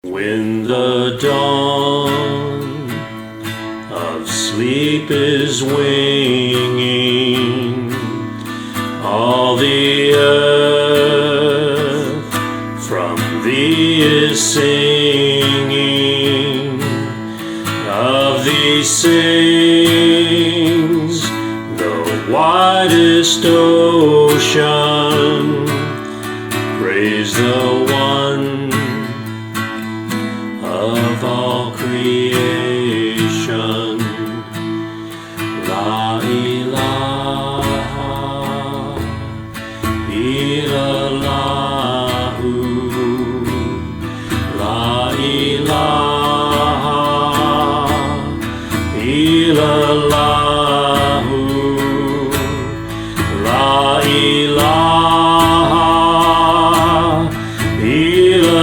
When the dawn of sleep is winging, all the earth from thee is singing. Of these sings the widest ocean. Praise the one of all creation. La ilaha illallahu. La ilaha illallahu. La ilaha illallah.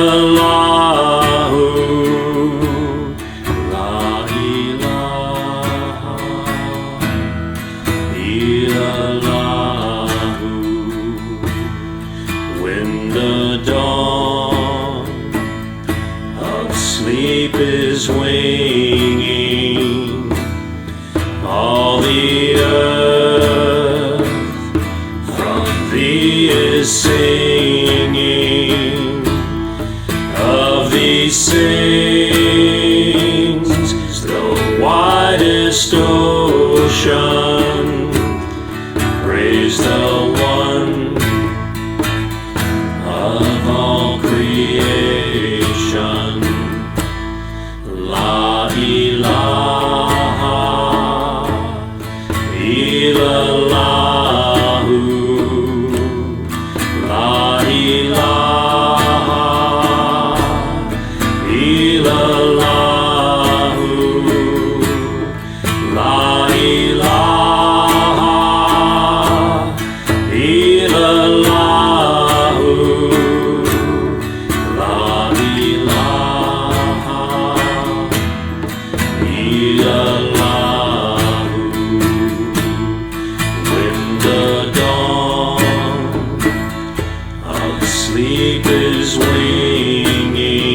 When the dawn of sleep is winging, all the earth from thee is singing. Of these sings the widest ocean. Praise the one of all creation. La ilaha illallahu. La ilaha illallahu. La ilaha illallahu. La ilaha illallahu. When the dawn of sleep is winging,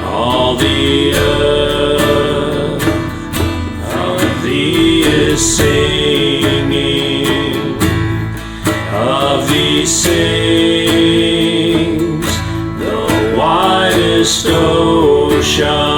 all the earth of thee is singing. Of these sings the widest ocean.